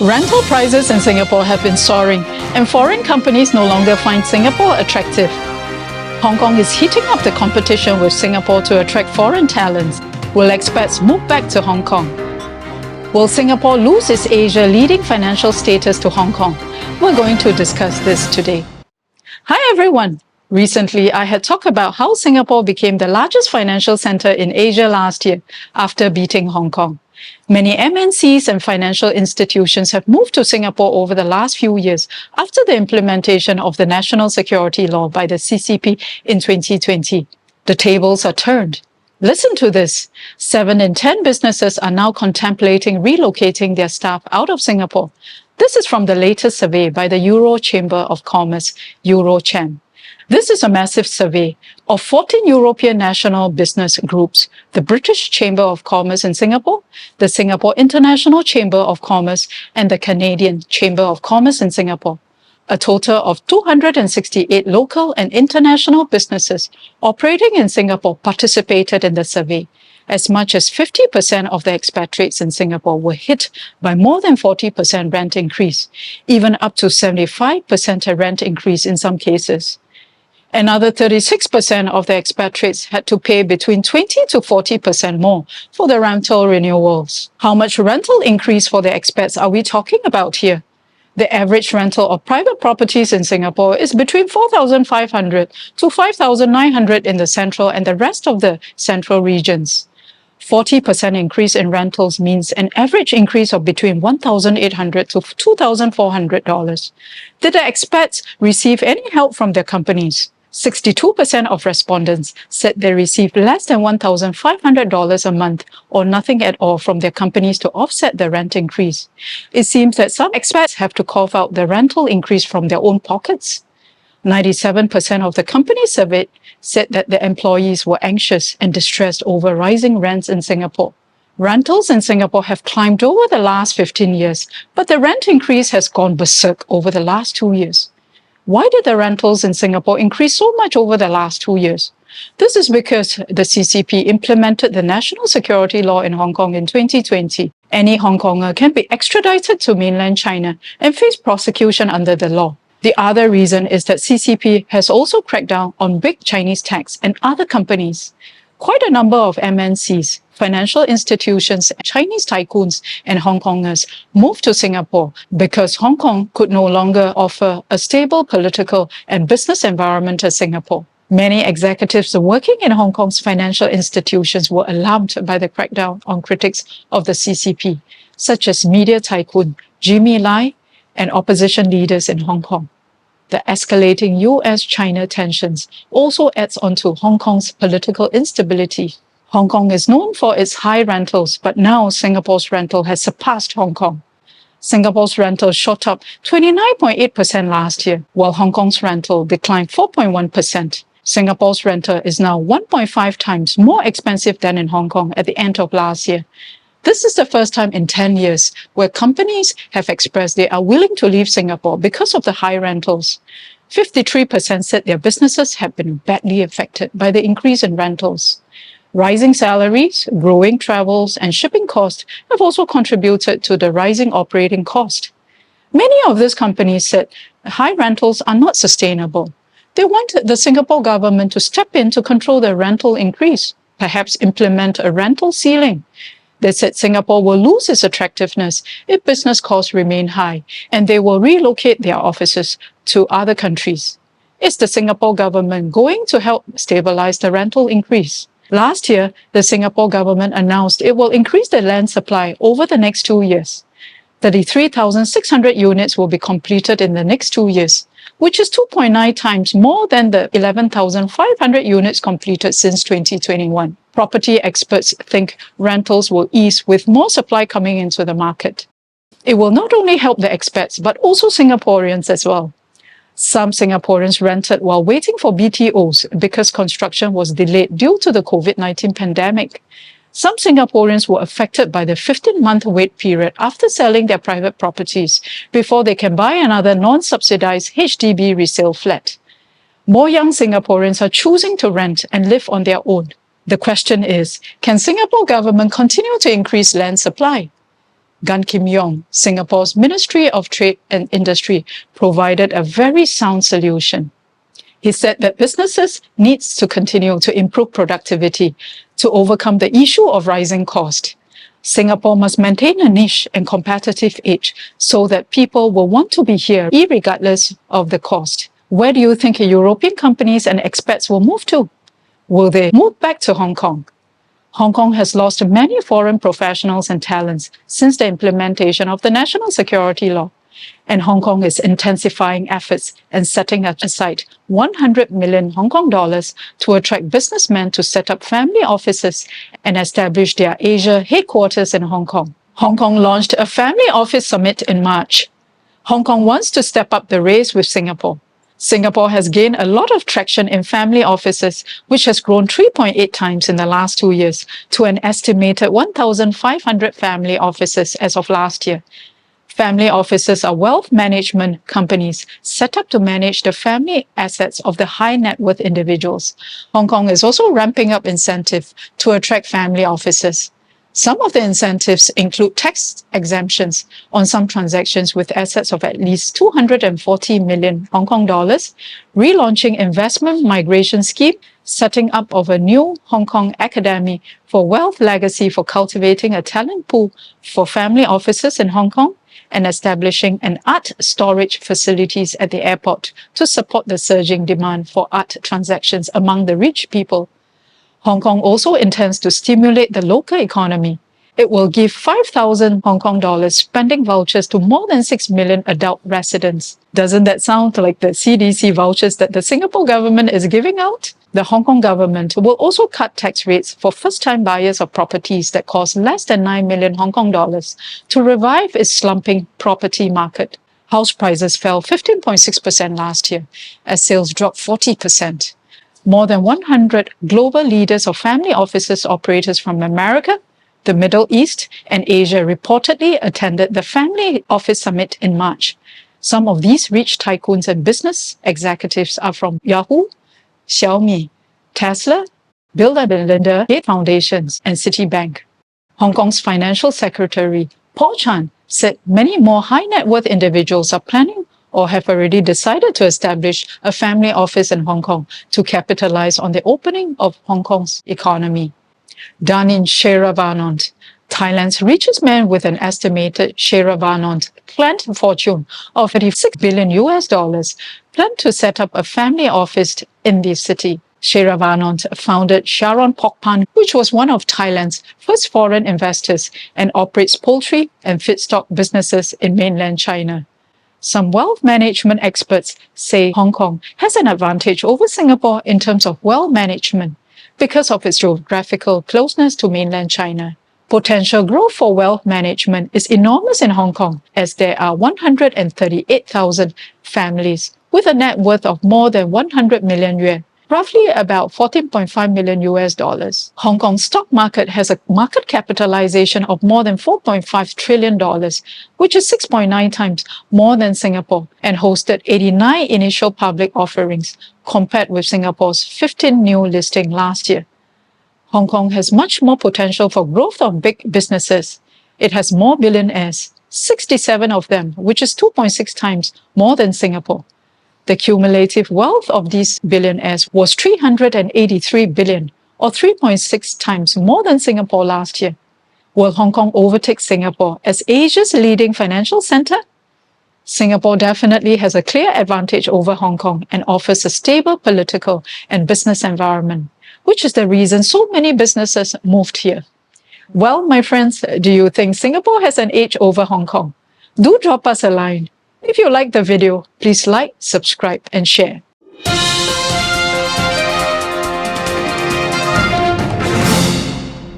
Rental prices in Singapore have been soaring, and foreign companies no longer find Singapore attractive. Hong Kong is heating up the competition with Singapore to attract foreign talents. Will expats move back to Hong Kong? Will Singapore lose its Asia leading financial status to Hong Kong? We're going to discuss this today. Hi everyone! Recently, I had talked about how Singapore became the largest financial center in Asia last year after beating Hong Kong. Many MNCs and financial institutions have moved to Singapore over the last few years after the implementation of the National Security Law by the CCP in 2020. The tables are turned. Listen to this. 7 in 10 businesses are now contemplating relocating their staff out of Singapore. This is from the latest survey by the Euro Chamber of Commerce, EuroCham. This is a massive survey of 14 European national business groups, the British Chamber of Commerce in Singapore, the Singapore International Chamber of Commerce, and the Canadian Chamber of Commerce in Singapore. A total of 268 local and international businesses operating in Singapore participated in the survey. As much as 50% of the expatriates in Singapore were hit by more than 40% rent increase, even up to 75% rent increase in some cases. Another 36% of the expatriates had to pay between 20 to 40% more for the rental renewals. How much rental increase for the expats are we talking about here? The average rental of private properties in Singapore is between 4,500 to 5,900 in the central and the rest of the central regions. 40% increase in rentals means an average increase of between $1,800 to $2,400. Did the expats receive any help from their companies? 62% of respondents said they received less than $1,500 a month or nothing at all from their companies to offset the rent increase. It seems that some expats have to cough out the rental increase from their own pockets. 97% of the companies surveyed said that their employees were anxious and distressed over rising rents in Singapore. Rentals in Singapore have climbed over the last 15 years, but the rent increase has gone berserk over the last 2 years. Why did the rentals in Singapore increase so much over the last 2 years? This is because the CCP implemented the National Security Law in Hong Kong in 2020. Any Hong Konger can be extradited to mainland China and face prosecution under the law. The other reason is that CCP has also cracked down on big Chinese techs and other companies. Quite a number of MNCs, financial institutions, Chinese tycoons, and Hong Kongers moved to Singapore because Hong Kong could no longer offer a stable political and business environment as Singapore. Many executives working in Hong Kong's financial institutions were alarmed by the crackdown on critics of the CCP, such as media tycoon Jimmy Lai and opposition leaders in Hong Kong. The escalating US-China tensions also adds on to Hong Kong's political instability. Hong Kong is known for its high rentals, but now Singapore's rental has surpassed Hong Kong. Singapore's rental shot up 29.8% last year, while Hong Kong's rental declined 4.1%. Singapore's rental is now 1.5 times more expensive than in Hong Kong at the end of last year. This is the first time in 10 years where companies have expressed they are willing to leave Singapore because of the high rentals. 53% said their businesses have been badly affected by the increase in rentals. Rising salaries, growing travels, and shipping costs have also contributed to the rising operating cost. Many of these companies said high rentals are not sustainable. They wanted the Singapore government to step in to control the rental increase, perhaps implement a rental ceiling. They said Singapore will lose its attractiveness if business costs remain high, and they will relocate their offices to other countries. Is the Singapore government going to help stabilize the rental increase? Last year, the Singapore government announced it will increase the land supply over the next 2 years. 33,600 units will be completed in the next 2 years, which is 2.9 times more than the 11,500 units completed since 2021. Property experts think rentals will ease with more supply coming into the market. It will not only help the expats, but also Singaporeans as well. Some Singaporeans rented while waiting for BTOs because construction was delayed due to the COVID-19 pandemic. Some Singaporeans were affected by the 15-month wait period after selling their private properties before they can buy another non-subsidized HDB resale flat. More young Singaporeans are choosing to rent and live on their own. The question is, can Singapore government continue to increase land supply? Gan Kim Yong, Singapore's Ministry of Trade and Industry, provided a very sound solution. He said that businesses need to continue to improve productivity to overcome the issue of rising cost. Singapore must maintain a niche and competitive edge so that people will want to be here irregardless of the cost. Where do you think European companies and expats will move to? Will they move back to Hong Kong? Hong Kong has lost many foreign professionals and talents since the implementation of the national security law. And Hong Kong is intensifying efforts and setting aside 100 million Hong Kong dollars to attract businessmen to set up family offices and establish their Asia headquarters in Hong Kong. Hong Kong launched a family office summit in March. Hong Kong wants to step up the race with Singapore. Singapore has gained a lot of traction in family offices, which has grown 3.8 times in the last 2 years to an estimated 1,500 family offices as of last year. Family offices are wealth management companies set up to manage the family assets of the high net worth individuals. Hong Kong is also ramping up incentives to attract family offices. Some of the incentives include tax exemptions on some transactions with assets of at least 240 million Hong Kong dollars, relaunching investment migration scheme, setting up of a new Hong Kong Academy for Wealth Legacy for cultivating a talent pool for family offices in Hong Kong, and establishing an art storage facilities at the airport to support the surging demand for art transactions among the rich people. Hong Kong also intends to stimulate the local economy. It will give 5,000 Hong Kong dollars spending vouchers to more than 6 million adult residents. Doesn't that sound like the CDC vouchers that the Singapore government is giving out? The Hong Kong government will also cut tax rates for first-time buyers of properties that cost less than 9 million Hong Kong dollars to revive its slumping property market. House prices fell 15.6% last year as sales dropped 40%. More than 100 global leaders of family offices operators from America, the Middle East, and Asia reportedly attended the Family Office Summit in March. Some of these rich tycoons and business executives are from Yahoo, Xiaomi, Tesla, Bill and Melinda Gates Foundations, and Citibank. Hong Kong's Financial Secretary, Paul Chan, said many more high net worth individuals are planning or have already decided to establish a family office in Hong Kong to capitalize on the opening of Hong Kong's economy. Danin Sheravanon, Thailand's richest man with an estimated Sheravanon planned fortune of 36 billion US dollars, planned to set up a family office in the city. Sheravanon founded Sharon Pokpan, which was one of Thailand's first foreign investors and operates poultry and feedstock businesses in mainland China. Some wealth management experts say Hong Kong has an advantage over Singapore in terms of wealth management because of its geographical closeness to mainland China. Potential growth for wealth management is enormous in Hong Kong, as there are 138,000 families with a net worth of more than 100 million yuan, roughly about 14.5 million US dollars. Hong Kong's stock market has a market capitalization of more than 4.5 trillion dollars, which is 6.9 times more than Singapore, and hosted 89 initial public offerings, compared with Singapore's 15 new listings last year. Hong Kong has much more potential for growth of big businesses. It has more billionaires, 67 of them, which is 2.6 times more than Singapore. The cumulative wealth of these billionaires was 383 billion, or 3.6 times more than Singapore last year. Will Hong Kong overtake Singapore as Asia's leading financial center? Singapore definitely has a clear advantage over Hong Kong and offers a stable political and business environment, which is the reason so many businesses moved here. Well, my friends, do you think Singapore has an edge over Hong Kong? Do drop us a line. If you like the video, please like, subscribe, and share.